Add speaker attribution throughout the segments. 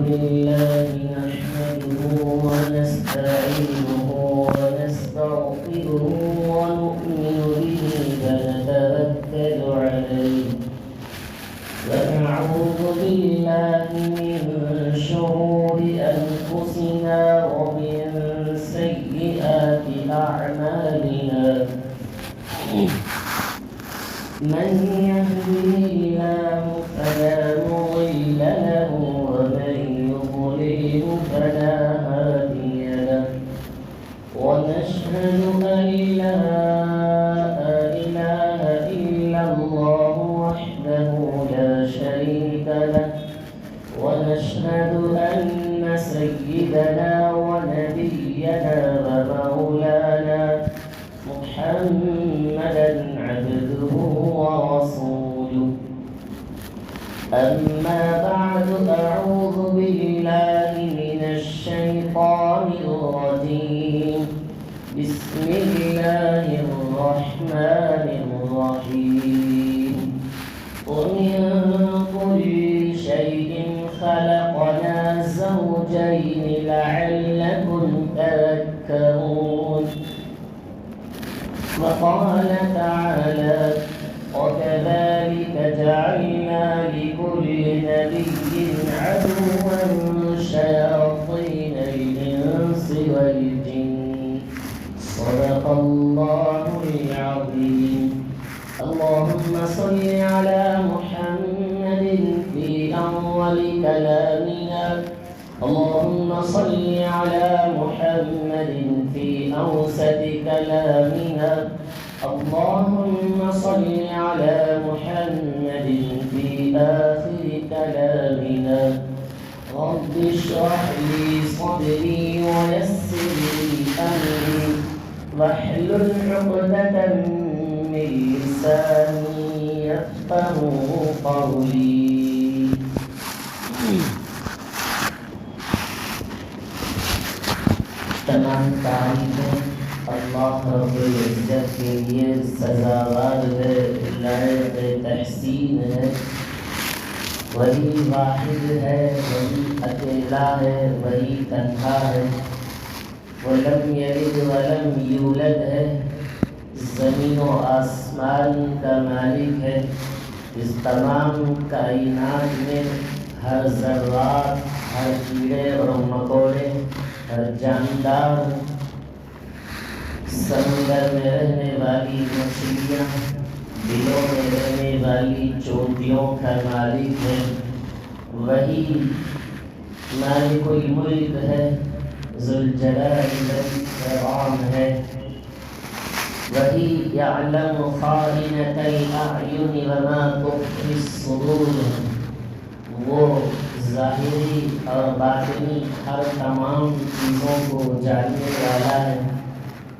Speaker 1: لله نحمده ونستعينه ونستغفره ونؤمن به ونتوكل عليه ونعوذ بالله من شرور أنفسنا ومن سيئات أعمالنا من يهده الله فلا مضل له ومن يضلل فلا هادي له ونشهد أن لا إله إلا الله وحده لا شريك له ونشهد أن سيدنا ونبينا ومولانا محمدا عبده ورسوله أما بعد أعوذ بالله من الشيطان الرجيم بسم الله الرحمن الرحيم ومن كل شيء خلقنا زوجين لعلكم تذكرون وقال تعالى وكذلك جعلنا لكل نبي عدوا شياطين الإنس والجن صدق الله العظيم اللهم صل على محمد في أول كلامنا اللهم صل على محمد في أوسط كلامنا اللهم صل على محمد في آخر كلامنا رب اشرح لي صدري ويسر لي أمري واحلل عقدة من لساني يفقهوا قولي تمام تعریفیں اللہ رب العزت کے لیے سزاوار ہے لائق تحسین ہے وہی واحد ہے وہی اکیلا ہے وہی تنہا ہے ولم یلد ولم یولد ہے زمین و آسمان کا مالک ہے اس تمام کائنات میں ہر ذرات ہر کیڑے اور مکوڑے ہر جاندار سمندر میں رہنے والی مچھلیاں دلوں میں رہنے والی چوٹیوں کا مالک ہے وہی مالک الملک ہے ذوالجلال والاکرام ہے وہی یعلم خائنۃ الاعین وما تخفی الصدور وہ ظاہری اور باطنی ہر تمام چیزوں کو جاننے والا ہے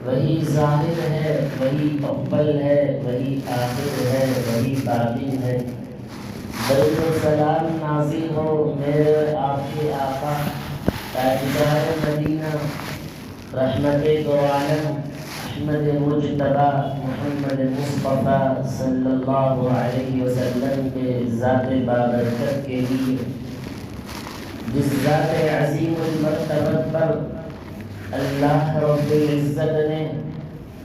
Speaker 1: وہی ظاہر ہے وہی اول ہے وہی آخر ہے وہی باطن ہے درود و سلام نازل ہو میرے آپ کے آقا تاجدار مدینہ رحمت دو عالم احمد مجتبی محمد مصطفیٰ صلی اللہ علیہ وسلم کے ذات بابرکت کے لیے جس ذات عظیم المرتبت پر اللہ رب العزت نے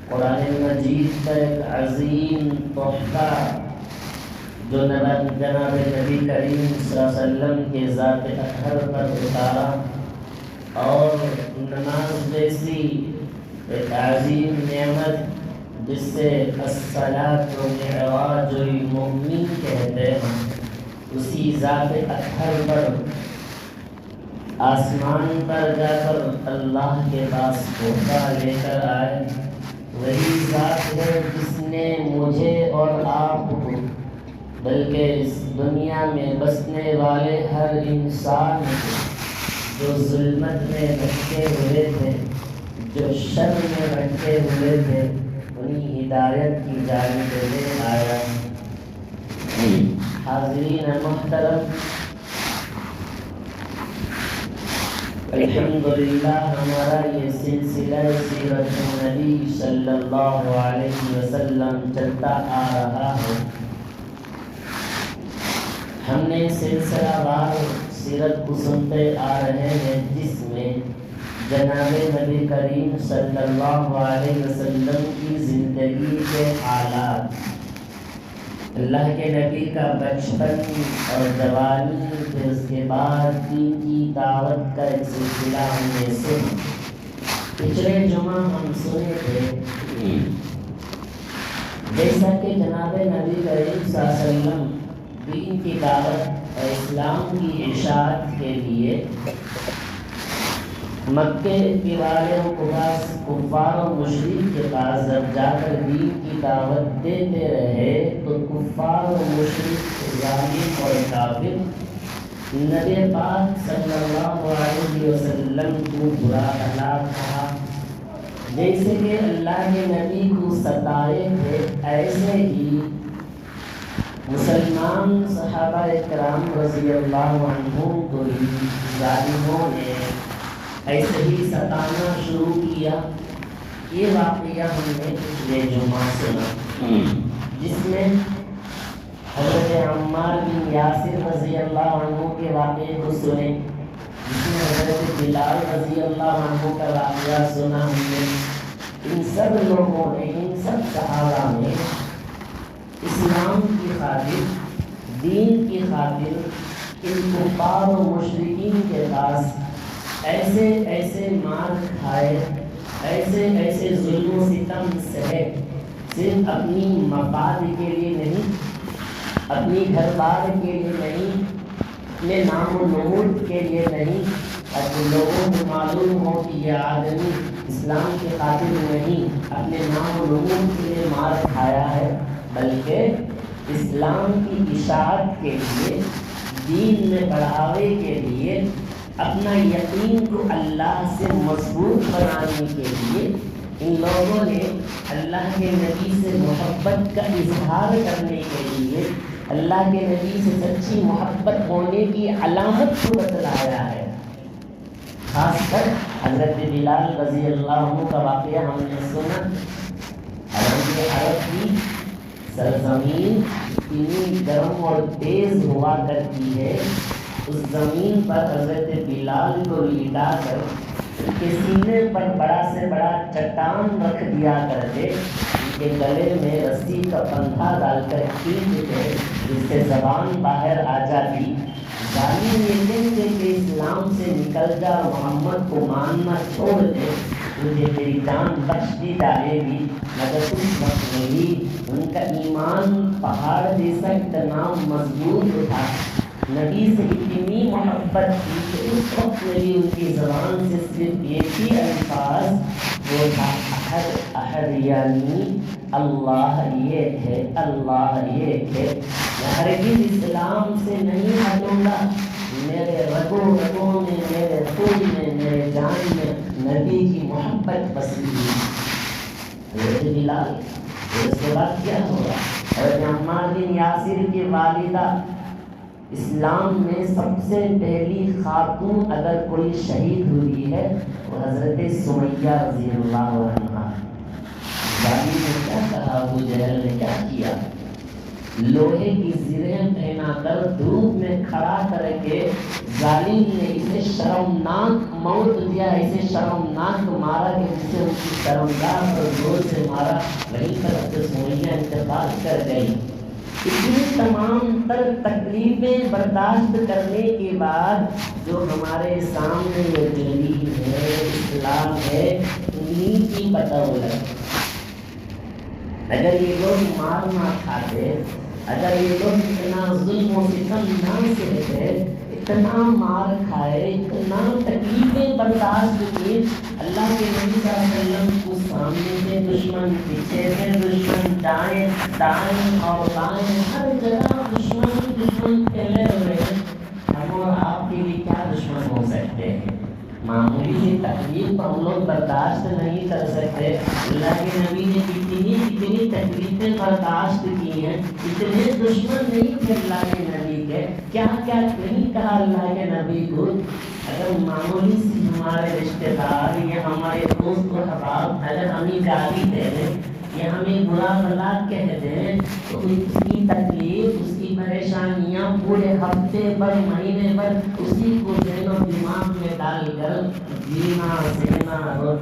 Speaker 1: قرآن مجید کا ایک عظیم تحفہ جو جناب نبی کریم صلی اللہ علیہ وسلم کے ذات اطہر پر اتارا اور نماز جیسی ایک عظیم نعمت جس سے الصلاۃ و معراج المؤمن کہتے ہیں اسی ذات اطہر پر آسمان پر جا کر اللہ کے پاس تحفہ لے کر آئے وہی ذات ہے جس نے مجھے اور آپ کو بلکہ اس دنیا میں بسنے والے ہر انسان کو جو ظلمت میں بھٹکے ہوئے تھے جو شر میں بھٹکے ہوئے تھے انہیں ہدایت کی جانب لے آیا حاضرین محترم الحمدللہ ہمارا یہ سلسلہ سیرت النبی صلی اللہ علیہ وسلم چلتا آ رہا ہے. ہم نے سلسلہ وار سیرت کو سنتے آ رہے ہیں جس میں جناب نبی کریم صلی اللہ علیہ وسلم کی زندگی کے حالات، اللہ کے نبی کا بچپن اور جوانی، پھر اس کے بعد دین کی دعوت کا ایک سلسلہ ہم نے سنا۔ پچھلے جمعہ ہم سنے تھے جیسا کہ جناب نبی کریم صلی اللہ علیہ وسلم دین کی دعوت اور اسلام کی اشاعت کے لیے مکے کے والوں کے پاس، کفار و مشرک کے پاس جب جا کر دین کی دعوت دیتے رہے تو کفار و مشرک، ظالم اور کافر نبی پاک صلی اللہ علیہ وسلم کو برا بھلا کہا۔ جیسے کہ اللہ کے نبی کو ستائے تھے، ایسے ہی مسلمان صحابہ کرام رضی اللہ عنہم کو ہی ظالموں نے ایسے ہی ستانا شروع کیا۔ یہ واقعہ ہم نے پچھلے جمعہ سنا، جس میں حضرت عمار بن یاسر رضی اللہ عنہ کے واقعے کو سنے، جس میں حضرت بلال رضی اللہ عنہ کا واقعہ سنا ہم نے۔ ان سب لوگوں نے، ان سب صحابہ نے اسلام کی خاطر، دین کی خاطر ان کفار و مشرکین کے پاس ایسے ایسے مار کھائے، ایسے ایسے ظلم و ستم سہے، صرف اپنی مفاد کے لیے نہیں، اپنی گھر بار کے لیے نہیں، اپنے نام و نمود کے لیے نہیں، اپنے لوگوں کو معلوم ہو کہ یہ آدمی اسلام کی خاطر نہیں، اپنے نام و نمود کے لیے مار کھایا ہے، بلکہ اسلام کی اشاعت کے لیے، دین میں بڑھاوے کے لیے، اپنا یقین کو اللہ سے مضبوط بنانے کے لیے ان لوگوں نے اللہ کے نبی سے محبت کا اظہار کرنے کے لیے اللہ کے نبی سے سچی محبت ہونے کی علامت کو بتلایا ہے۔ خاص کر حضرت بلال رضی اللہ عنہ کا واقعہ ہم نے سنا۔ عرب کی سرزمین اتنی گرم اور تیز ہوا کرتی ہے، اس زمین پر حضرت بلال کو لٹا کر ان کے سینے پر بڑا سے بڑا چٹان رکھ دیا کرتے، ان کے گلے میں رسی کا پنکھا ڈال کر کھینچتے، جس سے زبان باہر آ جاتی۔ ظالم یہ کہتے کہ اسلام سے نکل جا، محمد کو ماننا چھوڑ دے، تجھے تیری جان بخش دی جائے گی، مگر اس وقت میں ہی ان کا ایمان پہاڑ جیسا اتنا مضبوط تھا، نبی سے اتنی محبت تھی کہ اس وقت میں بھی ان کی زبان سے صرف ایک ہی الفاظ وہ تھا، احد احد، یعنی اللہ ایک ہے، اللہ ایک ہے، میں ہرگز اسلام سے نہیں ہٹوں گا، میرے رگوں رگوں میں، میرے خون میں، میرے جان میں نبی کی محبت بسی ہوئی۔ حضرت بلال، اس کے بعد کیا ہوگا؟ حضرت عمار بن یاسر کی والدہ، اسلام میں سب سے پہلی خاتون اگر کوئی شہید ہوئی ہے وہ حضرت سمیہ رضی اللہ عنہا۔ ظالم نے کیا کہا، ابو جہل نے کیا کیا، لوہے کی زرہیں پہنا کر دھوپ میں کھڑا کر کے ظالم نے اسے شرمناک موت دیا، اسے شرمناک مارا کہ جسے ان کی شرمگاہ پر زور سے مارا، وہیں پر حضرت سمیہ انتقال کر گئی۔ اتنی تمام تر تکلیفیں برداشت کرنے کے بعد جو ہمارے سامنے یہ دین ہے، اسلام ہے، انہیں کی بدولت اگر یہ لوگ مار نہ کھاتے، اگر یہ لوگ اتنا ظلم و ستم نہ سہتے، اتنا مار کھائے، اتنا تکلیفیں برداشت کی، اللہ کے نبی صلی اللہ علیہ وسلم کو سامنے سے دشمن، پیچھے سے دشمن، دائیں دائیں اور بائیں ہر جگہ دشمن دشمن پھیلے ہوئے ہیں، ہم اور آپ کے لیے کیا دشمن ہو سکتے ہیں؟ معمولی سی تکلیف کو ہم لوگ برداشت نہیں کر سکتے، اللہ کے نبی نے کتنی تکلیفیں برداشت کی ہیں، اتنے دشمن نہیں تھے اللہ کے نبی کے، کیا کیا نہیں کہا اللہ کے نبی کو۔ اگر معمولی سی ہمارے رشتے دار یا ہمارے دوست و احباب اگر ہمیں گالی دے دیں، یہ ہمیں برا بھلا کہتے ہیں تو اس کی تکلیف، اس کی پریشانیاں پورے ہفتے بھر، مہینے بھر اسی کو ذہن و دماغ میں ڈال کر جینا، سینا اور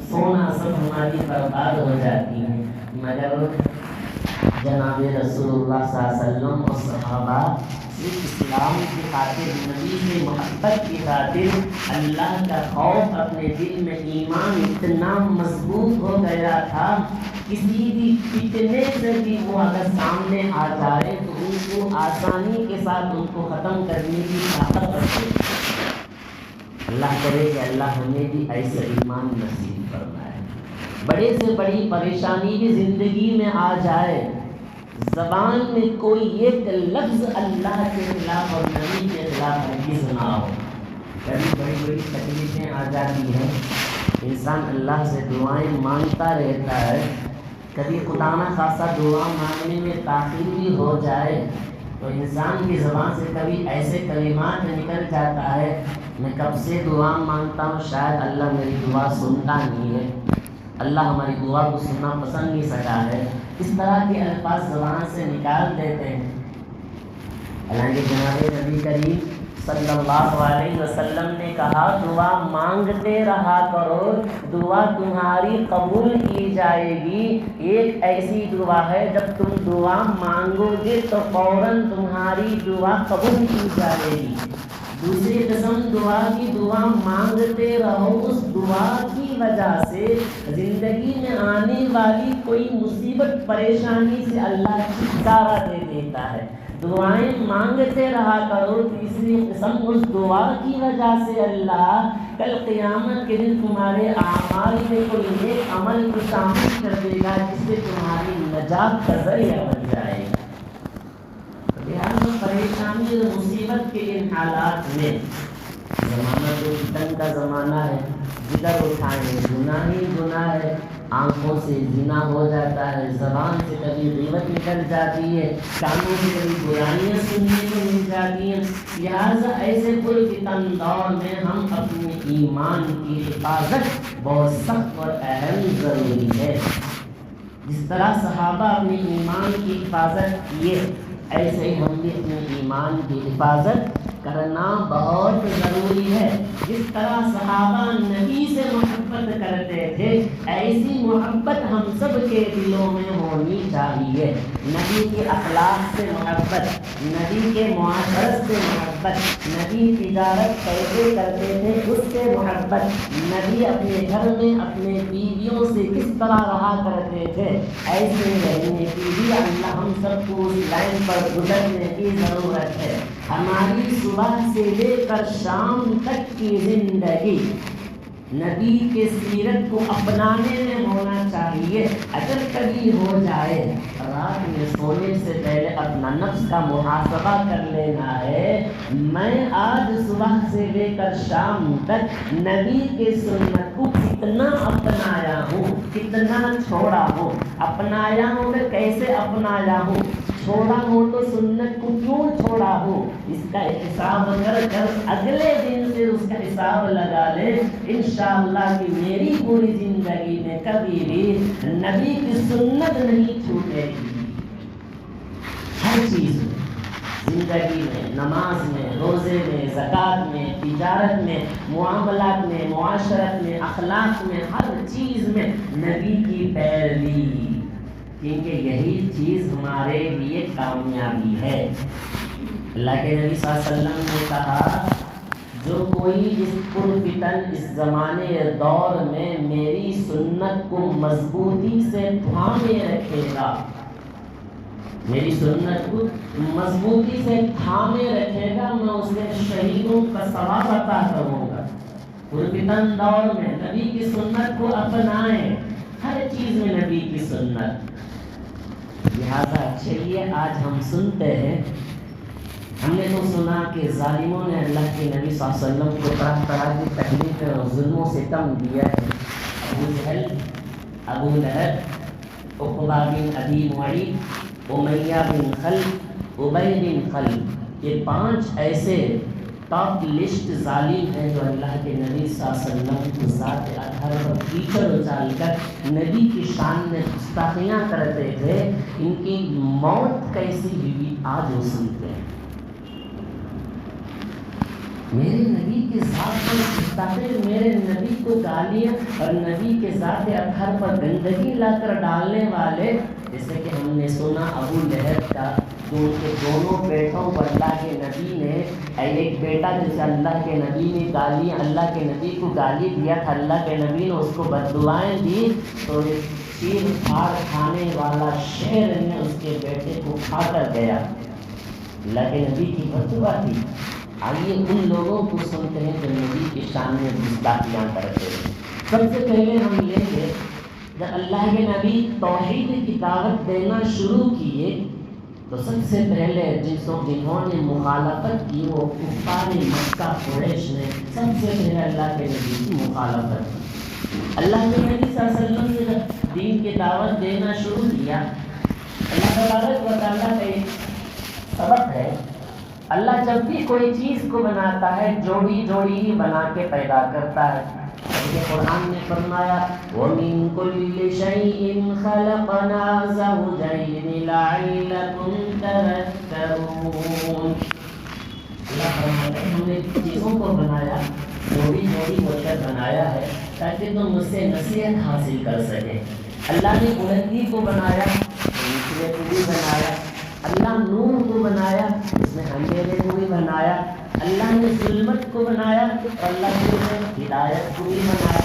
Speaker 1: سونا سب ہماری برباد ہو جاتی ہیں۔ مگر جناب رسول اللہ صلی اللہ علیہ وسلم اور صحابہ صرف اسلام کی خاطر، نبی سے محبت کی خاطر، اللہ کا خوف اپنے دل میں، ایمان اتنا مضبوط ہو گیا تھا، کسی بھی فتنے سے بھی وہ اگر سامنے آ جائے تو ان کو آسانی کے ساتھ ان کو ختم کرنے کی طاقت رکھتے۔ اللہ کرے کہ اللہ ہمیں بھی ایسے ایمان نصیب فرمائے۔ بڑے سے بڑی پریشانی بھی زندگی میں آ جائے، زبان میں کوئی ایک لفظ اللہ کے خلاف اور نبی کے خلاف ہرگز نہ ہو۔ کبھی بڑی بڑی تکلیفیں آ جاتی ہیں، انسان اللہ سے دعائیں مانگتا رہتا ہے، کبھی خدا نہ خاصہ دعا مانگنے میں تاخیر بھی ہو جائے تو انسان کی زبان سے کبھی ایسے کلمات نکل جاتا ہے، میں کب سے دعا مانگتا ہوں، شاید اللہ میری دعا سنتا نہیں ہے، اللہ ہماری دعا کو سننا پسند نہیں سکا ہے، اس طرح کے الفاظ زبان سے نکال دیتے ہیں۔ حالانکہ جناب نبی کریم صلی اللہ علیہ وسلم نے کہا دعا مانگتے رہا کرو، دعا تمہاری قبول کی جائے گی۔ ایک ایسی دعا ہے جب تم دعا مانگو گے تو فوراً تمہاری دعا قبول کی جائے گی۔ دوسری قسم دعا کی، دعا مانگتے رہو، اس دعا کی وجہ سے زندگی میں آنے والی کوئی مصیبت پریشانی سے اللہ چھٹکارا دے دیتا ہے۔ دعائیں مانگتے رہا کرو۔ تیسری قسم، اس دعا کی وجہ سے اللہ کل قیامت کے دن تمہارے اعمال میں کوئی نیک عمل کو شامل کر دے گا جس سے تمہاری نجات کا ذریعہ بن جائے گا۔ لہٰذا پریشانی اور مصیبت کے ان حالات میں، زمانہ جو فتن کا زمانہ ہے، جدھر اٹھائیں گناہ ہی گناہ ہے، آنکھوں سے زنا ہو جاتا ہے، زبان سے کبھی غیبت نکل جاتی ہے، کانوں سے کبھی برائیاں سننے کو مل جاتی ہیں۔ لہٰذا ایسے کوئی فتن دور میں ہم اپنے ایمان کی حفاظت بہت سخت اور اہم ضروری ہے۔ جس طرح صحابہ اپنے ایمان کی حفاظت کیے، ایسے ہی ہم بھی اپنے ایمان کی حفاظت کرنا بہت ضروری ہے۔ جس طرح صحابہ نبی سے محبت کرتے تھے، ایسی محبت ہم سب کے دلوں میں ہونی چاہیے۔ نبی کے اخلاق سے محبت، نبی کے معاشرت سے محبت، نبی تجارت کیسے کرتے تھے اس سے محبت، نبی اپنے گھر میں اپنے بیویوں سے کس طرح رہا کرتے تھے، ایسے رہنے کی بھی اللہ ہم سب کو اس لائن پر گزرنے کی ضرورت ہے۔ ہماری صبح سے لے کر شام تک کی زندگی نبی کے سیرت کو اپنانے میں ہونا چاہیے۔ اگر کبھی ہو جائے رات میں سونے سے پہلے اپنا نفس کا محاسبہ کر لینا ہے، میں آج صبح سے لے کر شام تک نبی کے سنت کو کتنا اپنایا ہوں، کتنا چھوڑا ہوں، اپنایا ہوں میں کیسے اپنایا ہوں، چھوڑا ہو تو سنت کو کیوں چھوڑا ہو، اس کا حساب کر کر اگلے دن سے اس کا حساب لگا لے، انشاءاللہ کہ میری پوری زندگی میں کبھی بھی نبی کی سنت نہیں چھوٹے گی۔ ہر چیز میں، زندگی میں، نماز میں، روزے میں، زکوٰۃ میں، تجارت میں، معاملات میں، معاشرت میں، اخلاق میں، ہر چیز میں نبی کی پیروی، کیونکہ یہی چیز ہمارے لیے کامیابی ہے۔ اللہ کے نبی صلی اللہ علیہ وسلم نے کہا جو کوئی اس پرفتن اس زمانے دور میں میری سنت کو مضبوطی سے تھامے رکھے گا، میری سنت کو مضبوطی سے تھامے رکھے گا، میں اسے شہیدوں کا ثواب عطا کروں گا۔ پرفتن دور میں نبی کی سنت کو اپنائیں، ہر چیز میں نبی کی سنت۔ لہذا چلیے آج ہم سنتے ہیں، ہم نے تو سنا کہ ظالموں نے اللہ کے نبی صلی اللہ علیہ وسلم کو طرح طرح کی تکلیفیں اور ظلموں سے کم دیا ہے۔ ابو جہل، ابو لہب، عقبہ بن ابی معیط، امیہ بن خلف، ابی بن خلف، یہ 5 ایسے ٹاپ لسٹ ظالم ہیں جو اللہ کے نبی صلی اللہ علیہ وسلم کی ذات اطہر پر کیچڑ اچال کر نبی کی شان میں گستاخیاں کرتے تھے، ان کی موت کیسی ہوئی آج وہ سنتے ہیں۔ میرے نبی کے ذات پر گستاخی، میرے نبی کو گالیاں اور نبی کے ذات اطہر پر گندگی لا کر ڈالنے والے، جیسے کہ ہم نے سنا ابو لہب کا، جو ان کے دونوں بیٹوں پر اللہ کے نبی نے، ایک بیٹا جسے اللہ کے نبی نے گالیاں، اللہ کے نبی کو گالی دیا تھا، اللہ کے نبی نے اس کو بددعائیں دی، تو ایک چیر پھاڑ کھانے والا شیر نے اس کے بیٹے کو کھا کر گیا، اللہ کے نبی کی بددعا تھی۔ آئیے ان لوگوں کو سنتے ہیں جو نبی کی شان میں گستاخیاں کرتے ہیں۔ سب سے پہلے ہم لیں گے جب اللہ کے نبی توحید کی دعوت دینا شروع کیے تو سب سے پہلے جنہوں نے مخالفت کی وہ کفار مکہ قریش نے سب سے پہلے اللہ کے نبی کی مخالفت کی۔ اللہ کے نبی صلی اللہ علیہ وسلم نے جب دین کی دعوت دینا شروع کیا، اللہ تبارک و تعالیٰ کا ایک سبق ہے، اللہ جب بھی کوئی چیز کو بناتا ہے جوڑی جوڑی ہی بنا کے پیدا کرتا ہے۔ یہ قرآن نے فرمایا وَمِن كُلِّ شَيْءٍ خَلَقْنَا زَوْجَيْنِ لَعَلَّكُمْ تَذَكَّرُونَ۔ اللہ فرماتا ہے ہم نے چیزوں کو بنایا، جوڑی جوڑی ہو کر بنایا ہے تاکہ تم مجھ سے نصیحت حاصل کر سکیں۔ اللہ نے بلندی کو بنایا، نیچے کو بھی بنایا، اللہ نور کو بنایا، اس نے اندھیرے کو بھی بنایا، اللہ نے ظلمت کو بنایا اور اللہ نے ہدایت کو بھی بنایا،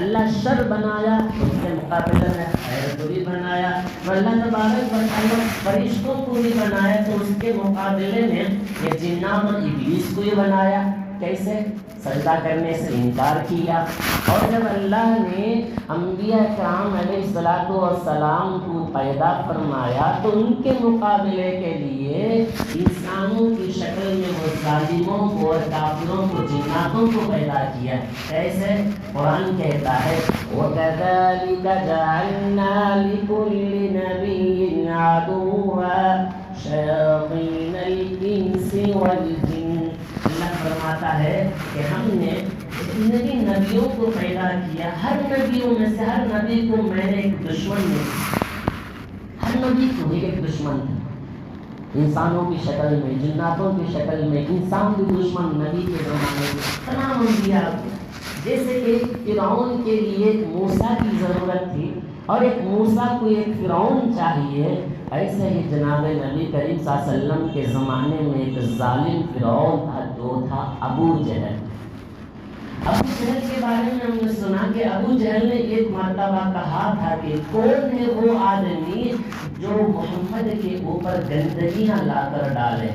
Speaker 1: اللہ شر بنایا اس کے مقابلے میں خیر کو بھی بنایا، اور اللہ تبارک و تعالیٰ فرشتوں کو بھی بنایا تو اس کے مقابلے میں یہ جنات اور ابلیس کو بھی بنایا۔ کیسے؟ سجدہ کرنے سے انکار کیا۔ اور جب اللہ نے انبیاء کرام علیہ الصلوۃ والسلام کو پیدا فرمایا تو ان کے مقابلے کے لیے انسانوں کی شکل میں وہ ظالموں کو اور کافروں کو، جناتوں کو پیدا کیا۔ ایسے قرآن کہتا ہے وَكَذَلِكَ جَعَلْنَا لِكُلِّ نَبِيٍّ عَدُوًّا شَيَاطِينَ الْإِنسِ وَالْجِنِّ۔ اللہ فرماتا ہے کہ ہم نے جتنے بھی نبیوں کو پیدا کیا، ہر نبیوں میں سے ہر نبی کو میں نے ایک دشمن میں، ہر نبی کو ایک دشمن تھا، انسانوں کی شکل میں، جناتوں کی شکل میں، انسان بھی دشمن نبی کے زمانے میں تمام انبیاء کو۔ جیسے کہ فرعون کے لیے ایک موسیٰ کی ضرورت تھی اور ایک موسیٰ کو ایک فرعون چاہیے، ایسے ہی جناب نبی کریم صلی اللہ علیہ وسلم کے زمانے میں ایک ظالم فرعون تھا جو تھا ابو جہل۔ ابو جہل کے بارے میں ہم نے سنا کہ ابو جہل نے ایک مرتبہ کہا تھا کہ کون ہے وہ آدمی جو محمد کے اوپر گندگیاں لا کر ڈالے۔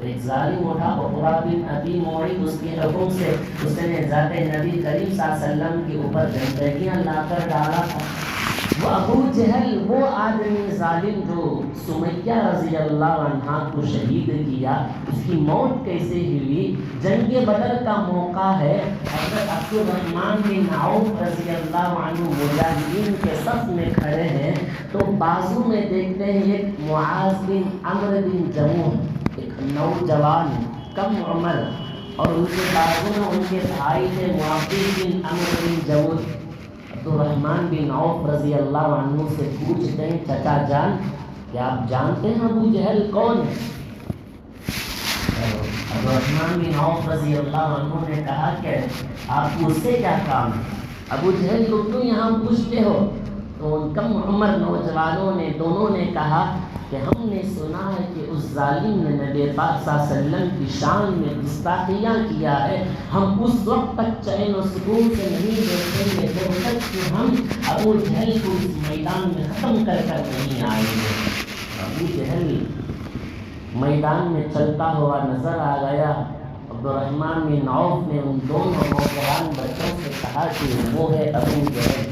Speaker 1: ایک ظالم اٹھا عقبہ بن ابی معیط، اس کے حکم سے اس نے ذات نبی کریم صلی اللہ علیہ وسلم کے اوپر گندگیاں لا کر ڈالا تھا۔ وہ ابو جہل وہ آدمی ظالم جو سمیہ رضی اللہ عنہا کو شہید کیا، اس کی موت کیسے ہوئی؟ جنگ بدر کا موقع ہے، حضرت عبد الرحمن بن عوف رضی اللہ عنہ مجاہدین کے صف میں کھڑے ہیں تو بازو میں دیکھتے ہیں ایک معاذ بن عمرو بن جموح، ایک نوجوان کم عمر، اور ان کے بازو میں ان کے بھائی تھے معاذ بن عمرو بن جموح۔ عبدالرحمن بن عوف رضی اللہ عنہ سے پوچھتے ہیں چچا جان کیا آپ جانتے ہیں ابو جہل کون ہے؟ عبدالرحمن بن عوف رضی اللہ عنہ نے کہا کہ آپ کو اس سے کیا کام ہے؟ ابو جہل کو کیوں یہاں پوچھتے ہو؟ تو ان کم عمر نوجوانوں نے دونوں نے کہا کہ ہم نے سنا ہے کہ اس ظالم نے نبی پاک صلی اللہ علیہ وسلم کی شان میں گستاخیاں کیا ہے، ہم اس وقت تک چین و سکون سے نہیں بیٹھیں گے جب تک کہ ہم ابو جہل کو اس میدان میں ختم کر کر نہیں آئیں گے۔ ابو جہل میدان میں چلتا ہوا نظر آ گیا۔ عبدالرحمن بن عوف نے ان دونوں نوجوان بچوں سے کہا کہ وہ ہے ابو جہل۔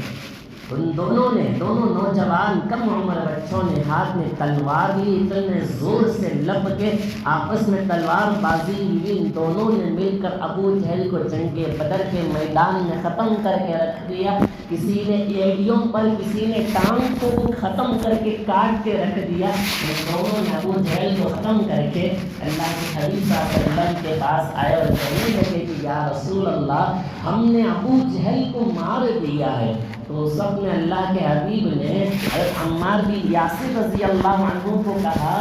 Speaker 1: ان دونوں نوجوان کم عمر بچوں نے ہاتھ میں تلوار لی، اتنے زور سے لپ کے آپس میں تلوار بازی ہوئی، ان دونوں نے مل کر ابو جہل کو جنگ بدر کے میدان میں ختم کر کے رکھ دیا۔ کسی نے ایڑیوں پر، کسی نے ٹانگ کو ختم کر کے کاٹ کے رکھ دیا. دونوں نے ابو جہل کو ختم کر کے اللہ کے حبیب صلی اللہ علیہ وسلم کے پاس آئے اور کہنے لگے کہ یا رسول اللہ ہم نے ابو جہل کو مار دیا ہے. تو سب نے اللہ کے حبیب نے حضرت عمار بن یاسر رضی اللہ عنہ کو کہا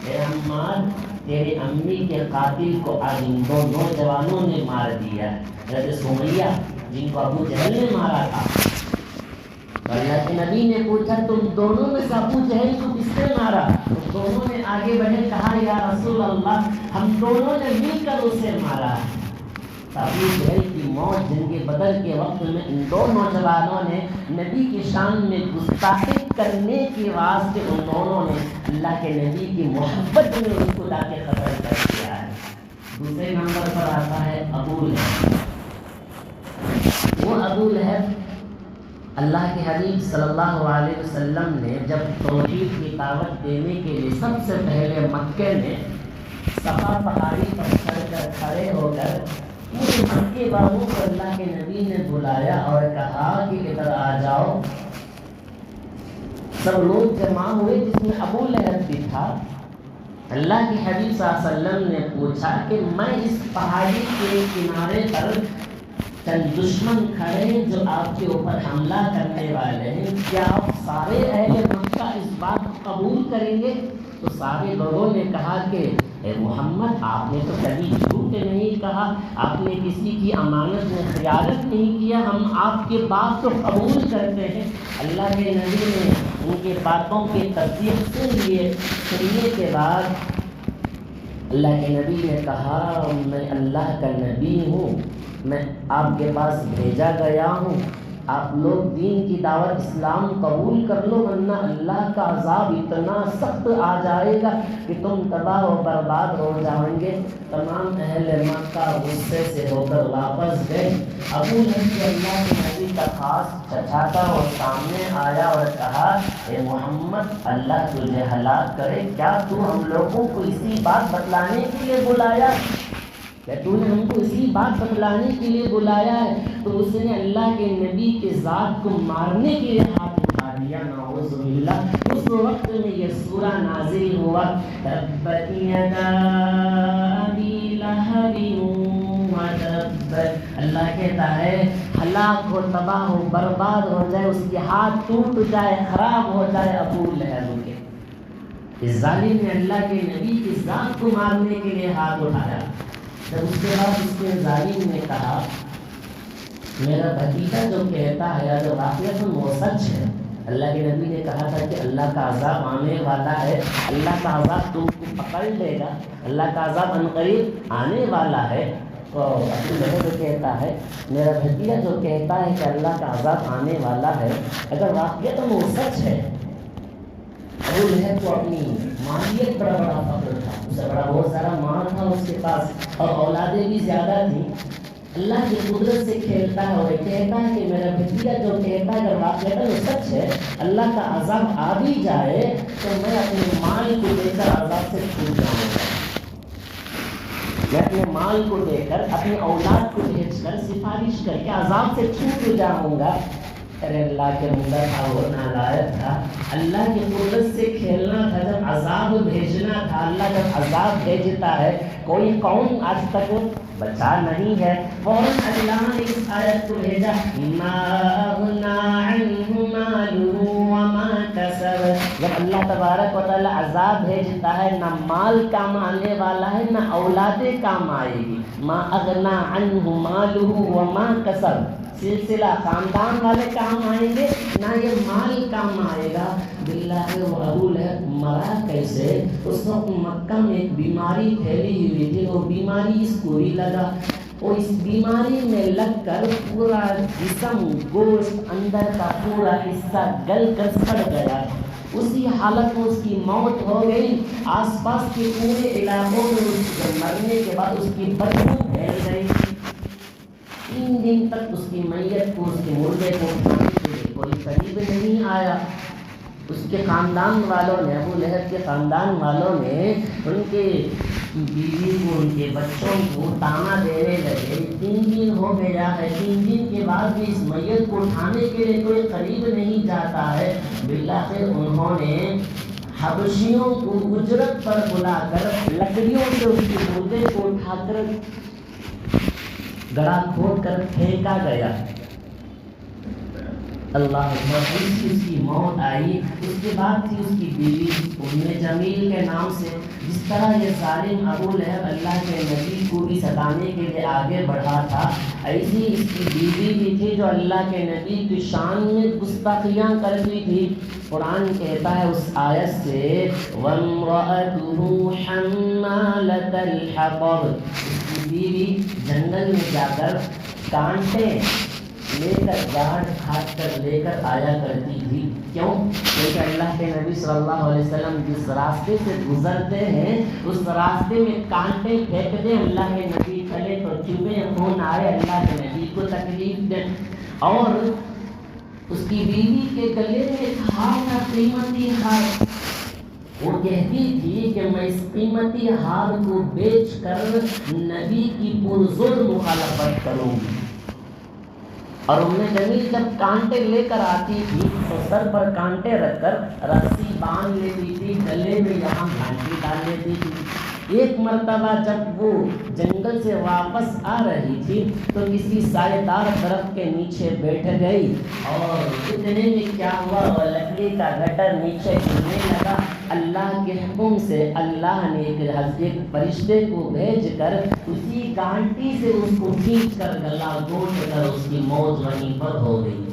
Speaker 1: اے عمار تیرے امی کے قاتل کو آج ان دو نوجوانوں نے مار دیا. حضرت سمیہ جن کو ابو جہل نے مارا تھا، اللہ کے نبی نے پوچھا تم دونوں میں سے ابو جہل کو کس نے مارا؟ تو دونوں نے آگے بڑھے کہا یا رسول اللہ ہم دونوں نے مل کر اسے مارا. ابو جہل کی موت جنگ بدر کے وقت میں ان دو نوجوانوں نے نبی کی شان میں گستاخی کرنے کے واسطے ان دونوں نے اللہ کے نبی کی محبت میں ان کو لا کے قتل کر دیا ہے. دوسرے نمبر پر آتا ہے ابو لہب. وہ ابو لہب اللہ کے حبیب صلی اللہ علیہ وسلم نے جب توحید کی دعوت دینے کے لیے سب سے پہلے مکے میں صفا پہاڑی پر چڑھ کر کھڑے ہو کر پورے مکے والوں کو اللہ کے نبی نے بلایا اور کہا کہ ادھر آ جاؤ. سب لوگ جمع ہوئے جس میں ابو لہب بھی تھا. اللہ کے حبیب صلی اللہ علیہ وسلم نے پوچھا کہ میں اس پہاڑی کے کنارے پر چند دشمن کھڑے ہیں جو آپ کے اوپر حملہ کرنے والے ہیں، کیا آپ سارے اہل مکہ اس بات کو قبول کریں گے؟ تو سارے لوگوں نے کہا کہ اے محمد آپ نے تو کبھی جھوٹ نہیں کہا، آپ نے کسی کی امانت میں خیانت نہیں کیا، ہم آپ کے بات کو قبول کرتے ہیں. اللہ کے نبی نے ان کے باتوں کی تصدیق سننے کے بعد اللہ کے نبی نے کہا میں اللہ کا نبی ہوں، میں آپ کے پاس بھیجا گیا ہوں، آپ لوگ دین کی دعوت اسلام قبول کر لو ورنہ اللہ کا عذاب اتنا سخت آ جائے گا کہ تم تباہ و برباد ہو جائیں گے. تمام اہل مکہ غصے سے ہو کر واپس گئے. ابو لہب اللہ کے نبی کا خاص چچا تھا اور سامنے آیا اور کہا اے محمد اللہ تجھے ہلاک کرے، کیا تو ہم لوگوں کو اسی بات بتلانے کے لیے بلایا؟ کہ تو نے ہم کو اسی بات بتلانے کے لیے بلایا ہے؟ تو اس نے اللہ کے نبی کے ذات کو مارنے کے لیے ہاتھ اٹھا دیا. نعوذ باللہ. اس وقت میں یہ سورہ نازل ہوا تبت یدا ابی لہب وتب. اللہ کہتا ہے ہلاک ہو، تباہ ہو، برباد ہو جائے، اس کے ہاتھ ٹوٹ جائے، خراب ہو جائے ابو لہب کے. اس ظالم نے اللہ کے نبی کی ذات کو مارنے کے لیے ہاتھ اٹھایا. جب اس کے بعد اس کے ظالم نے کہا میرا بھتیجا جو کہتا ہے یا جو واقعہ وہ سچ ہے. اللہ کے نبی نے کہا تھا کہ اللہ کا عذاب آنے والا ہے، اللہ کا عذاب تم کو پکڑ لے گا، اللہ کا عذاب عنقریب آنے والا ہے. تو ابو لہب کہتا ہے میرا بھتیجا جو کہتا ہے کہ اللہ کا عذاب آنے والا ہے، اگر واقعہ تو وہ سچ ہے. ابو لہب کو اپنی مالیت بڑا فخر تھا، اسے بہت سارا مال تھا اس کے پاس اور اولادیں بھی زیادہ تھیں. اللہ کی قدرت سے کھیلتا ہے اور کہتا ہے کہ میرا بھتیجا جو کہتا ہے اگر واقعہ وہ سچ ہے، اللہ کا عذاب آ بھی جائے تو میں اپنے مال کو دے کر عذاب سے چھوٹ جاؤں گا. میں اپنے مال کو دے کر اپنی اولاد کو بھیج کر سفارش کر کے عذاب سے چھوٹ جاؤں گا. ارے اللہ کے اندر تھا، وہ نالائق تھا، اللہ کی قدرت سے کھیلنا تھا. جب عذاب بھیجنا تھا، اللہ جب عذاب بھیجتا ہے کوئی قوم آج تک بچا نہیں ہے. فوراً اللہ نے اس آیت کو بھیجا ما اغنا عنہ مالہ وما کسب. جب اللہ تبارک و تعالی عذاب بھیجتا ہے نہ مال کام آنے والا ہے نہ اولادیں کام آئے گی. ما اغنا عنہ مالہ وما کسب، سلسلہ خاندان والے کام آئیں گے نہ یہ مال کام آئے گا. باللہ وہ ابو لہب مرا کیسے؟ اس وقت مکہ میں ایک بیماری پھیلی ہوئی تھی، وہ بیماری اس کو ہی لگا. وہ اس بیماری میں لگ کر پورا جسم، گوشت، اندر کا پورا حصہ گل کر سڑ گیا. اسی حالت میں اس کی موت ہو گئی. آس پاس کے پورے علاقوں میں اس کے مرنے کے بعد اس کی بدبو پھیل گئی. 3 دن تک اس کی میت کو، اس کے مردے کو اٹھانے کے لیے کوئی قریب نہیں آیا. اس کے خاندان والوں نے، ابو لہب کے خاندان والوں نے ان کے بیوی کو ان کے بچوں کو تانا دینے لگے. 3 دن ہو گیا ہے, 3 دن کے بعد بھی اس میت کو اٹھانے کے لیے کوئی قریب نہیں جاتا ہے. بالآخر انہوں نے حبشیوں کو اجرت پر بلا کر لکڑیوں سے اس کے مردے کو اٹھا کر گڑھا کھود کر پھینکا گیا. اللہ اکبر. اس کی موت آئی. اس کے بعد تھی اس کی بیوی ام جمیل کے نام سے. جس طرح یہ ظالم ابو لہب اللہ کے نبی کو بھی ستانے کے لیے آگے بڑھا تھا, ایسی اس کی بیوی بھی تھی جو اللہ کے نبی کی شان میں گستاخیاں کرتی تھی. قرآن کہتا ہے اس آیت سے وَامْرَأَتُهُ حَمَّالَةَ الْحَطَبِ, اس کی بیوی جنگل میں جا کر کانٹے لے کر گاڑ کھاد کر لے کر آیا کرتی تھی. کیوں؟ کیونکہ اللہ کے نبی صلی اللہ علیہ وسلم جس راستے سے گزرتے ہیں اس راستے میں کانٹے پھینک دیں, اللہ کے نبی چلے تو چوبے خون آئے, اللہ کے نبی کو تکلیف دیں. اور اس کی بیوی کے گلے میں ایک ہار تھا, قیمتی ہار. وہ کہتی تھی کہ میں اس قیمتی ہار کو بیچ کر نبی کی پرزور مخالفت کروں گی. اور ام جمیل جب کانٹے لے کر آتی تھی تو سر پر کانٹے رکھ کر رسی باندھ لیتی تھی, گلے میں یہاں گھنٹی ڈال لیتی تھی. ایک مرتبہ جب وہ جنگل سے واپس آ رہی تھی تو کسی سائے دار درخت کے نیچے بیٹھ گئی, اور اتنے میں کیا ہوا, وہ لکڑی کا گٹر نیچے گرنے لگا. اللہ کے حکم سے اللہ نے ایک فرشتے کو بھیج کر اسی کانٹی سے اس کو کھینچ کر گلا گھونٹ کر اس کی موت وہیں پر ہو گئی.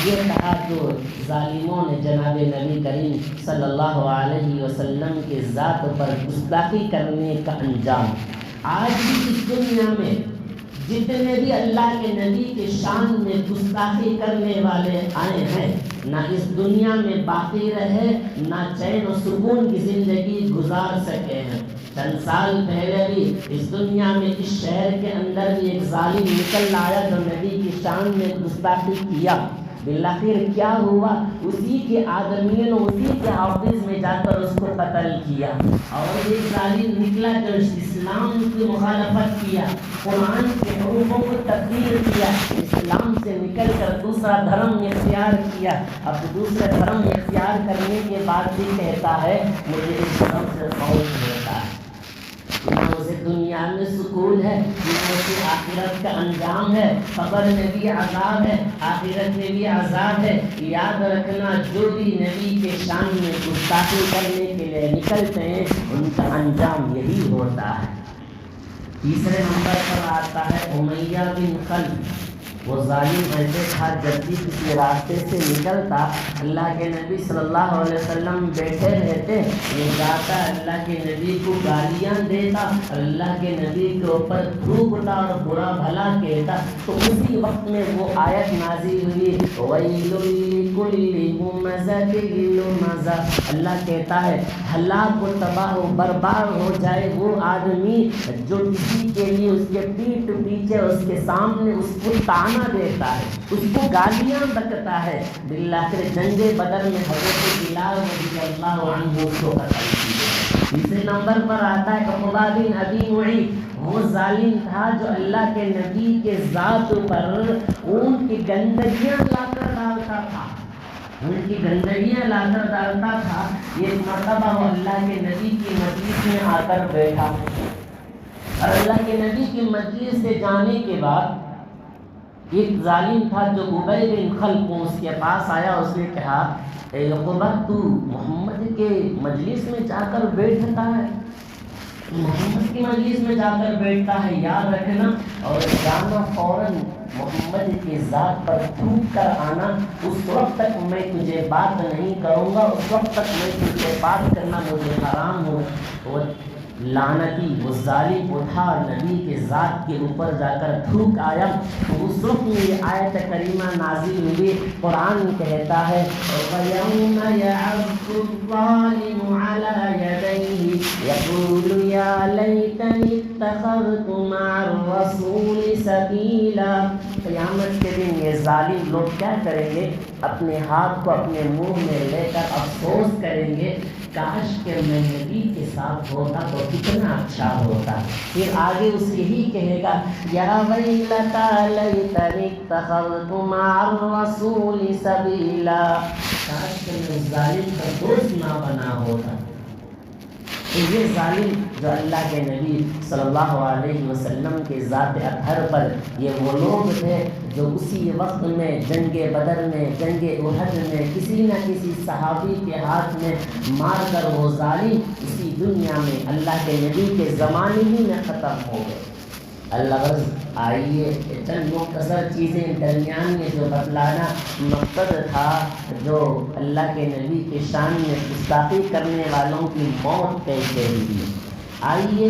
Speaker 1: یہ کہا تو ظالموں نے جناب نبی کریم صلی اللہ علیہ وسلم کے ذات پر گستاخی کرنے کا انجام. آج بھی اس دنیا میں جتنے بھی اللہ کے نبی کے شان میں گستاخی کرنے والے آئے ہیں, نہ اس دنیا میں باقی رہے, نہ چین و سکون کی زندگی گزار سکے ہیں. چند سال پہلے بھی اس دنیا میں اس شہر کے اندر بھی ایک ظالم نکل آیا جو نبی کی شان میں گستاخی کیا. بالآخر کیا ہوا, اسی کے آدمیوں نے اسی کے آفس میں جا کر اس کو قتل کیا. اور ایک ظالم نکلا جو اسلام کی مخالفت کیا, قرآن کے حروفوں کو تبدیل کیا, اسلام سے نکل کر دوسرا دھرم اختیار کیا. اب دوسرا دھرم اختیار کرنے کے بعد بھی کہتا ہے مجھے اس دھرم سے خوف ہوتا ہے. اسے دنیا میں سکون ہے, اسے آخرت کا انجام ہے. قبر میں بھی عذاب ہے, آخرت میں بھی عذاب ہے. یاد رکھنا جو بھی نبی کے شان میں گستاخی کرنے کے لیے نکلتے ہیں ان کا انجام یہی ہوتا ہے. تیسرے نمبر پر آتا ہے امیہ بن خلف. وہ ظالم ایسے تھا جب بھی کسی راستے سے نکلتا اللہ کے نبی صلی اللہ علیہ وسلم بیٹھے رہتے, یہ جاتا اللہ کے نبی کو گالیاں دیتا, اللہ کے نبی کے اوپر تھوکتا اور برا بھلا کہتا. تو اسی وقت میں وہ آیت نازل ہوئی وَيْلٌ لِكُلِّ ہُمَزَةٍ لُمَزَةٍ. اللہ کہتا ہے ہلاک و تباہ و برباد ہو جائے وہ آدمی جو کسی کے لیے اس کے پیٹھ پیچھے اس کے سامنے اس کو تانا دیتا ہے, اس کو گالیاں بکتا ہے. بالآخر جنگ بدر میں حضرت بلال رضی اللہ عنہ کو قتل کیا. تیسرے نمبر پر آتا ہے عقبہ بن ابی معیط. وہ ظالم تھا جو اللہ کے نبی کے ذات پر اون کی گندگیاں لا کر ڈالتا تھا, ان کی گندگیاں لا کر ڈالتا تھا. ایک مرتبہ وہ اللہ کے نبی کی مجلس میں آ کر بیٹھا, اور اللہ کے نبی کی مجلس سے جانے کے بعد ایک ظالم تھا جو ابی بن خلف اس کے پاس آیا. اس نے کہا اے عقبہ تو محمد کے مجلس میں جا کر بیٹھتا ہے, محمد کی مجلس میں جا کر بیٹھتا ہے, یاد رکھنا اور جانا فوراً محمد کی ذات پر تھوک کر آنا. اس وقت تک میں تجھے بات نہیں کروں گا, اس وقت تک میں تجھے بات کرنا مجھے حرام ہو. وہ لعنتی وہ ظالم اٹھا نبی کے ذات کے اوپر جا کر تھوک آیا. اس وقت میں یہ آیت کریمہ نازل ہوئی. قرآن کہتا ہے وَيَوْمَ يَعَضُّ الظَّالِمُ عَلَى يَدَيْهِ يَقُولُ يَا لَيْتَنِي اتَّخَذْتُ مَعَ الرَّسُولِ سَبِيلًا. قیامت کے دن یہ ظالم لوگ کیا کریں گے, اپنے ہاتھ کو اپنے منہ میں لے کر افسوس کریں گے کاش کہ میں نبی کے ساتھ ہوتا تو کتنا اچھا ہوتا. پھر آگے اس یہی کہے گا یا ویلتا لیتنی اتخذت مع الرسول سبیلا، کاش کہ میں ظالم کا دوست نہ بنا ہوتا. تو یہ ظالم جو اللہ کے نبی صلی اللہ علیہ وسلم کے ذات اطہر پر، یہ وہ لوگ تھے جو اسی وقت میں جنگ بدر میں، جنگ احد میں کسی نہ کسی صحابی کے ہاتھ میں مار کر وہ ظالم اسی دنیا میں اللہ کے نبی کے زمانے ہی میں ختم ہو گئے. الغرض آئیے چند مختصر چیزیں درمیان میں جو بتلانا مقصد تھا، جو اللہ کے نبی کے شان میں گستاخی کرنے والوں کی موت کیسے ہوئی. آئیے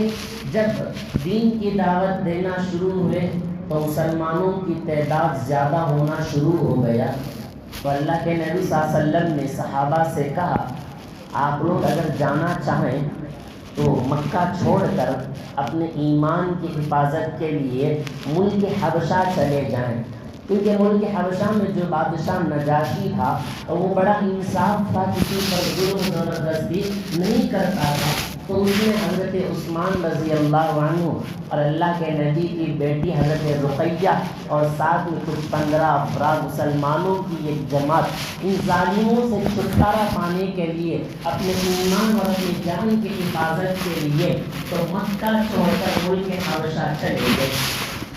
Speaker 1: جب دین کی دعوت دینا شروع ہوئے تو مسلمانوں کی تعداد زیادہ ہونا شروع ہو گیا. تو اللہ کے نبی صلی اللہ علیہ وسلم نے صحابہ سے کہا آپ لوگ اگر جانا چاہیں تو مکہ چھوڑ کر اپنے ایمان کی حفاظت کے لیے ملک حبشہ چلے جائیں، کیونکہ ملک حبشہ میں جو بادشاہ نجاشی تھا وہ بڑا انصاف تھا، کسی پر ظلم و زبردستی نہیں کرتا تھا. تو اس نے حضرت عثمان رضی اللہ عنہ اور اللہ کے نبی کی بیٹی حضرت رقیہ اور ساتھ میں کچھ 15 افراد مسلمانوں کی ایک جماعت ان ظالموں سے چھٹکارا پانے کے لیے، اپنے ایمان اور اپنی جان کی حفاظت کے لیے تو مکہ چھوڑ کر ملک حبشہ چلے گئے.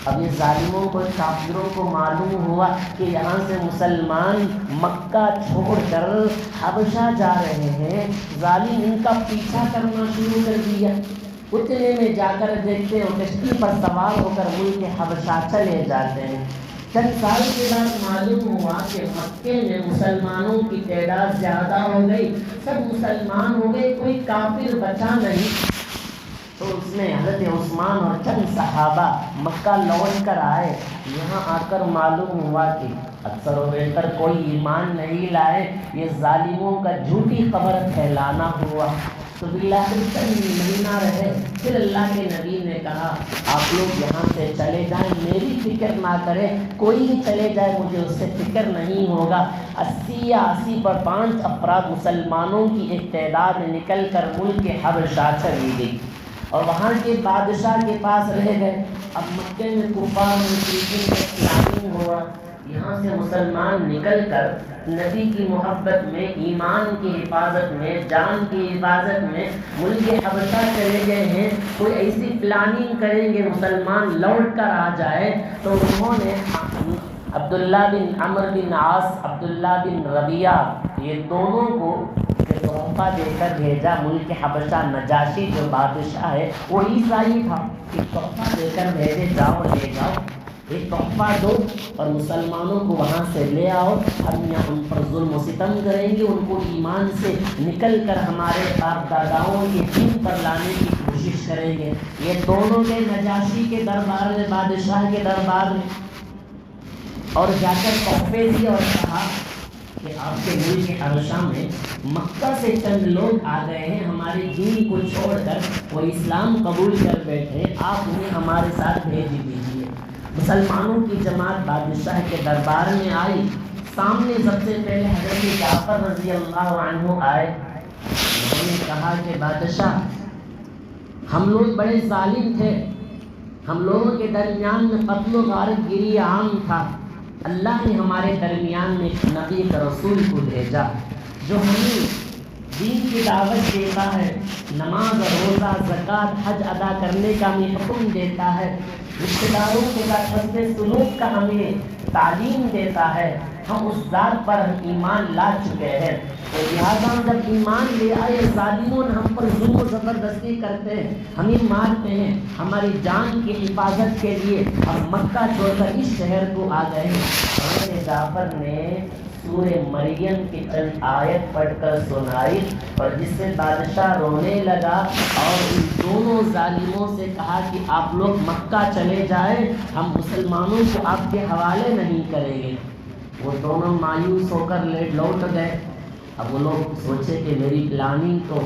Speaker 1: اب یہ ظالموں کو، کافروں کو معلوم ہوا کہ یہاں سے مسلمان مکہ چھوڑ کر حبشہ جا رہے ہیں. ظالم ان کا پیچھا کرنا شروع کر دیا. اتنے میں جا کر دیکھتے ہیں کشتی پر سوار ہو کر ملک حبشہ چلے جاتے ہیں. چند سال کے بعد معلوم ہوا کہ مکے میں مسلمانوں کی تعداد زیادہ ہو گئی، سب مسلمان ہو گئے، کوئی کافر بچا نہیں. تو اس میں حضرت عثمان اور چند صحابہ مکہ لوٹ کر آئے. یہاں آ کر معلوم ہوا کہ اکثر و بیشتر کوئی ایمان نہیں لائے، یہ ظالموں کا جھوٹی خبر پھیلانا ہوا. تو بالآخر چند مہینہ رہے، پھر اللہ کے نبی نے کہا آپ لوگ یہاں سے چلے جائیں، میری فکر نہ کریں، کوئی بھی چلے جائے مجھے اس سے فکر نہیں ہوگا. 80 یا 80 پر 5 افراد مسلمانوں کی ایک تعداد نکل کر ملک حبشہ چلی گئی اور وہاں کے بادشاہ کے پاس رہ گئے. اب مکے میں کفار مشرکین کا پلاننگ ہوا، یہاں سے مسلمان نکل کر نبی کی محبت میں، ایمان کی حفاظت میں، جان کی حفاظت میں ملک حبشہ چلے گئے ہیں. کوئی ایسی پلاننگ کریں گے مسلمان لوٹ کر آ جائے. تو انہوں نے عبداللہ بن عمرو بن عاص، عبداللہ بن ربیعہ، یہ دونوں کو تحفہ دے کر بھیجا. ملک حبشہ نجاشی جو بادشاہ ہے وہ عیسائی تھا، ایک تحفہ دے کر بھیجے جاؤ لے جاؤ، ایک تحفہ دو اور مسلمانوں کو وہاں سے لے آؤ. ہم یہاں ان پر ظلم و ستم کریں گے، ان کو ایمان سے نکل کر ہمارے باپ داداؤں کے دین پر لانے کی کوشش کریں گے. یہ دونوں کے نجاشی کے دربار میں، بادشاہ کے دربار میں، اور جا کر تحفے دیے اور کہا کہ آپ کے ملک حبشہ میں مکہ سے چند لوگ آ گئے ہیں، ہمارے دین کو چھوڑ کر وہ اسلام قبول کر بیٹھے، آپ انہیں ہمارے ساتھ بھیج دیجیے. مسلمانوں کی جماعت بادشاہ کے دربار میں آئی. سامنے سب سے پہلے حضرت جعفر رضی اللہ عنہ آئے. انہوں نے کہا کہ بادشاہ ہم لوگ بڑے ظالم تھے، ہم لوگوں کے درمیان میں قتل و غارت گری عام تھا. اللہ نے ہمارے درمیان میں ایک نبی کا رسول کو بھیجا جو ہمیں دین کی دعوت دیتا ہے، نماز روزہ زکوٰۃ حج ادا کرنے کا ہمیں حکم دیتا ہے، رشتہ داروں کے ساتھ حسن سلوک کا ہمیں تعلیم دیتا ہے. ہم اس ذات پر ایمان لا چکے ہیں. تو لہٰذا جب ایمان لے آئے ظالموں نے ہم پر ظلم و زبردستی کرتے ہیں، ہمیں مارتے ہیں، ہماری جان کی حفاظت کے لیے ہم مکہ چھوڑ کر اس شہر کو آ گئے ہیں. حضرت جعفر نے سورہ مریم کی چند آیت پڑھ کر سنائی اور جس سے بادشاہ رونے لگا اور ان دونوں ظالموں سے کہا کہ آپ لوگ مکہ چلے جائیں، ہم مسلمانوں کو آپ کے حوالے نہیں کریں گے. وہ دونوں مایوس ہو کر لوٹ گئے. اب وہ لوگ سوچے کہ میری پلاننگ تو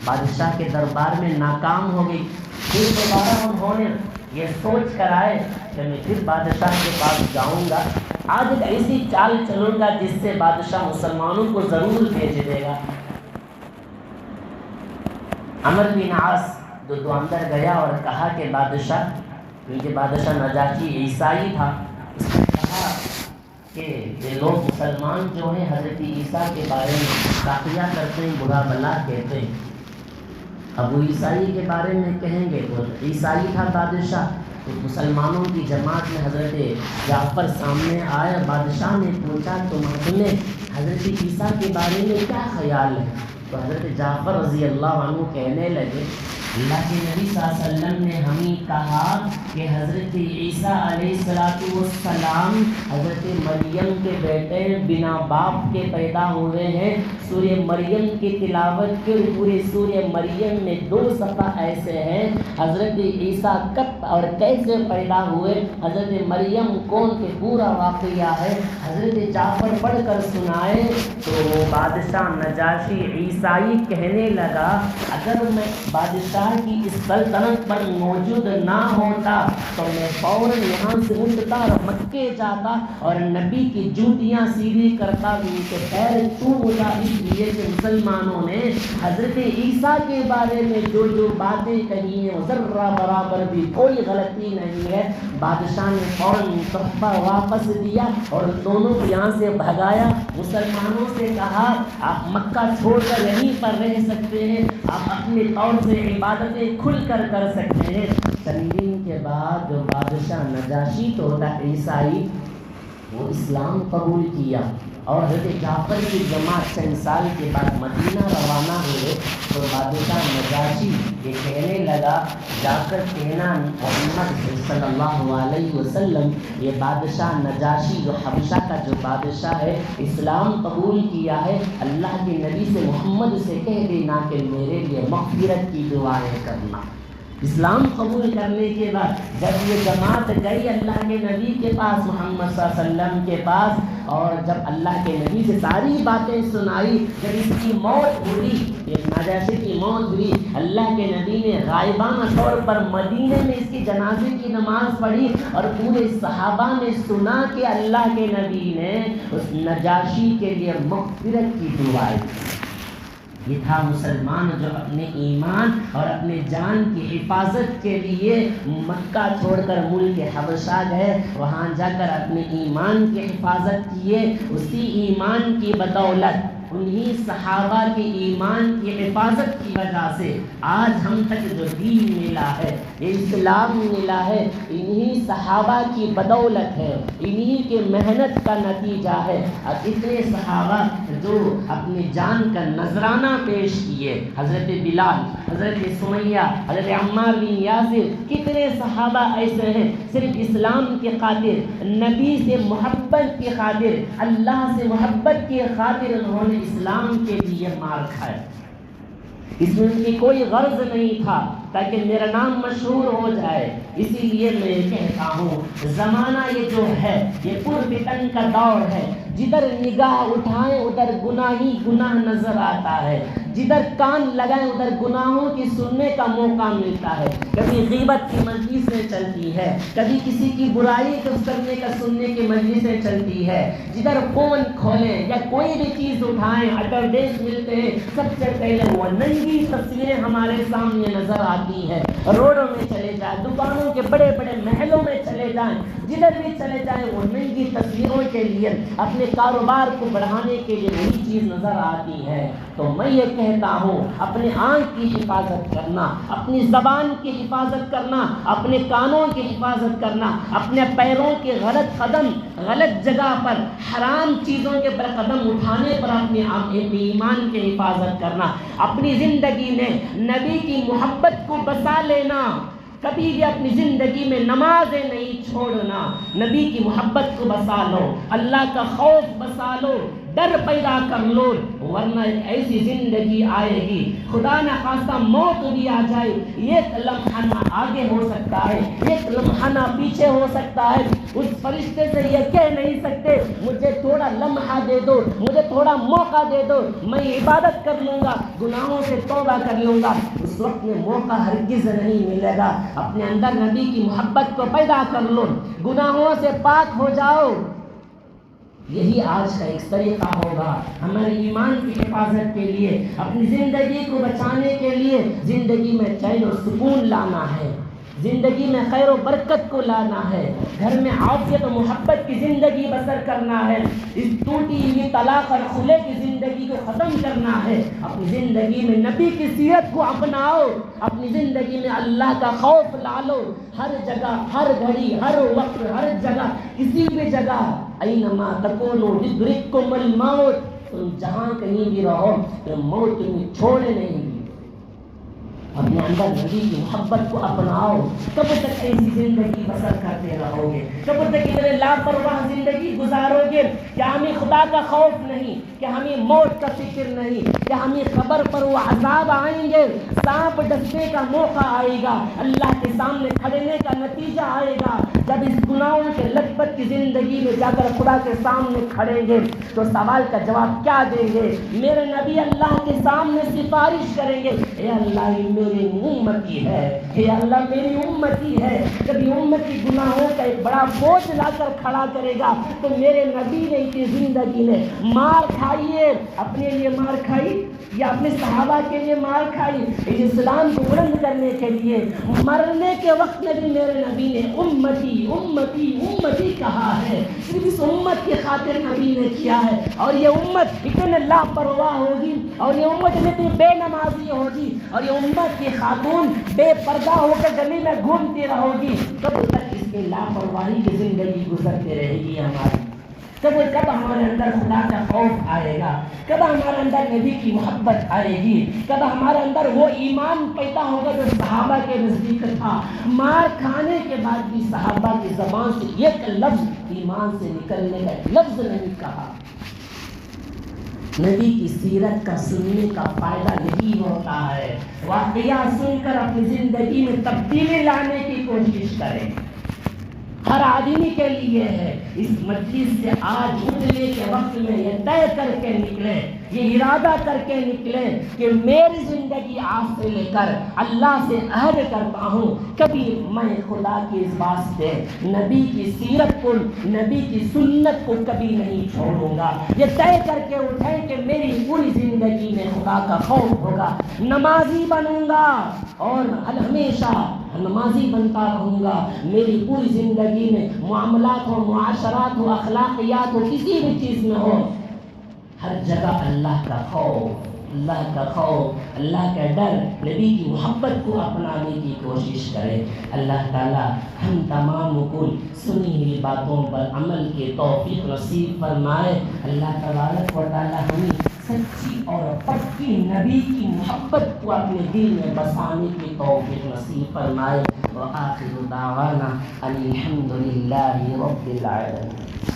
Speaker 1: بادشاہ کے دربار میں ناکام ہو گئی. پھر دوبارہ انہوں نے یہ سوچ کر آئے کہ میں پھر بادشاہ کے پاس جاؤں گا، آج ایک ایسی چال چلوں گا جس سے بادشاہ مسلمانوں کو ضرور بھیج دے گا. عمر بن عاص جو اندر گیا اور کہا کہ بادشاہ، کیونکہ بادشاہ نجاشی عیسائی تھا، اس نے کہا کہ یہ لوگ مسلمان جو ہیں حضرت عیسیٰ کے بارے میں تاقیہ کرتے ہیں، برا بلا کہتے ہیں، اب وہ عیسائی کے بارے میں کہیں گے تو عیسائی تھا بادشاہ، تو مسلمانوں کی جماعت میں حضرت جعفر سامنے آئے، بادشاہ نے پوچھا تمہیں حضرت عیسیٰ کے بارے میں کیا خیال ہے؟ تو حضرت جعفر رضی اللہ عنہ کہنے لگے اللہ کے نبی صلی اللہ علیہ وسلم نے ہمیں کہا کہ حضرت عیسیٰ علیہ السلام حضرت مریم کے بیٹے بنا باپ کے پیدا ہوئے ہیں۔ سورہ مریم کی تلاوت کے پورے سورہ مریم میں 2 صفحہ ایسے ہیں حضرت عیسیٰ کب اور کیسے پیدا ہوئے، حضرت مریم کون کے پورا واقعہ ہے، حضرت جعفر پڑھ کر سنائے۔ تو بادشاہ نجاشی عیسائی کہنے لگا اگر میں بادشاہ کی اس سلطنت پر موجود نہ ہوتا تو میں فوراً یہاں سے اٹھتا اور مکے جاتا اور نبی کی جوتیاں سیدھی کرتا ان کے پیر چھوتا، اس لیے کہ مسلمانوں نے حضرت عیسیٰ کے بارے میں جو باتیں کہی ہیں ذرہ برابر بھی کوئی غلطی نہیں ہے۔ بادشاہ نے فوراً تحفہ واپس دیا اور دونوں کو یہاں سے بھگایا، مسلمانوں سے کہا آپ مکہ چھوڑ کر یہیں پر رہ سکتے ہیں، آپ اپنے طور سے عبادتیں کھل کر سکتے ہیں۔ چند دن کے بعد جو بادشاہ نجاشی تو تھا عیسائی، وہ اسلام قبول کیا اور حضرت جعفر کی جماعت چند سال کے بعد مدینہ روانہ ہوئے تو بادشاہ نجاشی یہ کہنے لگا جا کر کہنا محمد صلی اللہ علیہ وسلم، یہ بادشاہ نجاشی جو حبشہ کا جو بادشاہ ہے اسلام قبول کیا ہے، اللہ کے نبی سے محمد سے کہہ دینا کہ میرے لیے مغفرت کی دعائیں کرنا۔ اسلام قبول کرنے کے بعد جب یہ جماعت گئی اللہ کے نبی کے پاس، محمد صلی اللہ علیہ وسلم کے پاس، اور جب اللہ کے نبی سے ساری باتیں سنائی، جب اس کی موت ہوئی، یہ نجاشی کی موت ہوئی، اللہ کے نبی نے غائبانہ طور پر مدینے میں اس کی جنازے کی نماز پڑھی اور پورے صحابہ نے سنا کہ اللہ کے نبی نے اس نجاشی کے لیے مغفرت کی دعائیں کی۔ یہ تھا مسلمان جو اپنے ایمان اور اپنے جان کی حفاظت کے لیے مکہ چھوڑ کر ملک حبشہ گئے، وہاں جا کر اپنے ایمان کی حفاظت کیے۔ اسی ایمان کی بدولت، انہی صحابہ کے ایمان کی حفاظت کی وجہ سے آج ہم تک جو دین ملا ہے، یہ اسلام ملا ہے، انہی صحابہ کی بدولت ہے، انہی کے محنت کا نتیجہ ہے۔ اور اتنے صحابہ جو اپنی جان کا نذرانہ پیش کیے، حضرت بلال، حضرت سمیہ، حضرت عمار بن یاسر، کتنے صحابہ ایسے ہیں صرف اسلام کی خاطر، نبی سے محبت کی خاطر، اللہ سے محبت کی خاطر انہوں نے اسلام کے لیے مار کھائے۔ اس میں ان کی کوئی غرض نہیں تھا تاکہ میرا نام مشہور ہو جائے۔ اسی لیے میں کہتا ہوں زمانہ یہ جو ہے یہ پرفتن کا دور ہے، جدھر نگاہ اٹھائیں ادھر گناہ ہی گناہ نظر آتا ہے، جدھر کان لگائیں ادھر گناہوں کی سننے کا موقع ملتا ہے۔ کبھی غیبت کی مجلسیں چلتی ہے، کبھی کسی کی برائی کرنے کا سننے کی مجلسیں چلتی ہے، جدھر فون کھولیں یا کوئی بھی چیز اٹھائیں ایڈورٹائز ملتے ہیں، سب سے پہلے وہ ننگی تصویریں ہمارے سامنے نظر آتی ہیں۔ روڈوں میں چلے جائیں، دکانوں کے بڑے بڑے محلوں میں چلے جائیں، جدھر بھی چلے جائیں وہ ننگی تصویروں کے لیے اپنے کاروبار کو بڑھانے کے لیے وہی چیز نظر آتی ہے۔ تو میں یہ کہتا ہوں اپنے آنکھ کی حفاظت کرنا، اپنی زبان کی حفاظت کرنا، اپنے کانوں کی حفاظت کرنا، اپنے پیروں کے غلط قدم غلط جگہ پر حرام چیزوں کے پر قدم اٹھانے پر اپنے ایمان کی حفاظت کرنا، اپنی زندگی میں نبی کی محبت کو بسا لینا، کبھی بھی اپنی زندگی میں نمازیں نہیں چھوڑنا، نبی کی محبت کو بسا لو، اللہ کا خوف بسا لو، ڈر پیدا کر لو، ورنہ ایسی زندگی آئے گی خدا نہ خواستہ موت بھی آ جائے، ایک لمحہ نہ آگے ہو سکتا ہے، ایک لمحہ نہ پیچھے ہو سکتا ہے۔ اس فرشتے سے یہ کہہ نہیں سکتے مجھے تھوڑا لمحہ دے دو، مجھے تھوڑا موقع دے دو، میں عبادت کر لوں گا، گناہوں سے توبہ کر لوں گا۔ اس وقت میں موقع ہرگز نہیں ملے گا۔ اپنے اندر نبی کی محبت کو پیدا کر لو، گناہوں سے پاک ہو جاؤ، یہی آج کا ایک طریقہ ہوگا ہمارے ایمان کی حفاظت کے لیے، اپنی زندگی کو بچانے کے لیے۔ زندگی میں چین و سکون لانا ہے، زندگی میں خیر و برکت کو لانا ہے، گھر میں عافیت و محبت کی زندگی بسر کرنا ہے، اس ٹوٹی ہوئی طلاق اور خلے کی زندگی کو ختم کرنا ہے۔ اپنی زندگی میں نبی کی سیرت کو اپناؤ، اپنی زندگی میں اللہ کا خوف لالو، ہر جگہ، ہر گھڑی، ہر وقت، ہر جگہ، کسی بھی جگہ، اینما تکونوا یدرککم الموت، تم جہاں کہیں بھی رہو تو موت تمہیں چھوڑے نہیں گی۔ اپنے اندر نبی کی محبت کو اپناؤ۔ کب تک ایسی زندگی بسر کرتے رہو گے؟ کب تک اتنے لاپرواہ زندگی گزارو گے؟ کیا ہمیں خدا کا خوف نہیں؟ کیا ہمیں موت کا فکر نہیں؟ کیا ہمیں قبر پر وہ عذاب آئیں گے، سانپ ڈسنے کا موقع آئے گا، اللہ کے سامنے کھڑنے کا نتیجہ آئے گا؟ جب اس گناہوں کے لت پت کی زندگی میں جا کر خدا کے سامنے کھڑیں گے تو سوال کا جواب کیا دیں گے؟ میرے نبی اللہ کے سامنے سفارش کریں گے، اے اللہ یہ میری امتی ہے، اے اللہ میری امتی ہے۔ کبھی امتی گناہوں کا ایک بڑا بوجھ لا کر کھڑا کرے گا تو میرے نبی نے کی زندگی میں مار کھائی ہے، اپنے لیے مار کھائی یا اپنے صحابہ کے لیے مار کھائی، اسلام کو بلند کرنے کے لیے مرنے کے وقت میں بھی میرے نبی نے امتی امتی امتی کہا ہے۔ صرف اس امت کی خاطر نبی نے کیا ہے، اور یہ امت اتنے لاپرواہ ہوگی، اور یہ امت اتنی بے نمازی ہوگی، اور یہ امت کی خاتون بے پردہ ہو کر گلی میں گھومتی رہو گی۔ کب تک اس کی لاپرواہی کی زندگی گزرتے رہے گی ہماری؟ کب ہمارے اندر خدا کا خوف آئے گا؟ کب ہمارے اندر نبی کی محبت آئے گی؟ کب ہمارے اندر وہ ایمان پیدا ہوگا جو صحابہ کے نزدیک تھا؟ مار کھانے کے بعد بھی صحابہ کی زبان سے ایک لفظ ایمان سے نکلنے کا لفظ نہیں کہا۔ نبی کی سیرت کا سننے کا فائدہ یہی ہوتا ہے، واقعہ سن کر اپنی زندگی میں تبدیلی لانے کی کوشش کریں۔ ہر آدمی کے لیے ہے اس مجلس سے آج اٹھنے کے وقت میں یہ طے کر کے نکلے، یہ ارادہ کر کے نکلے کہ میری زندگی آج سے لے کر اللہ سے عہد کرتا ہوں کبھی میں خدا کے اس واسطے نبی کی سیرت کو، نبی کی سنت کو کبھی نہیں چھوڑوں گا۔ یہ طے کر کے اٹھیں کہ میری پوری زندگی میں خدا کا خوف ہوگا، نمازی بنوں گا اور ہمیشہ نمازی بنتا رہوں گا۔ میری پوری زندگی میں معاملات ہو، معاشرات ہو، اخلاقیات ہو، کسی بھی چیز میں ہو، ہر جگہ اللہ کا خوف، اللہ کا خوف، اللہ کا ڈر، نبی کی محبت کو اپنانے کی کوشش کرے۔ اللہ تعالی ہم تمام کو سنی ہوئی باتوں پر عمل کے توفیق نصیب فرمائے۔ اللہ تبارک و تعالی ہمیں سچی اور پکی نبی کی محبت کو اپنے دل میں بسانے کی توفیق نصیب فرمائے۔ وآخر دعوانا الحمد للہ رب العالمین۔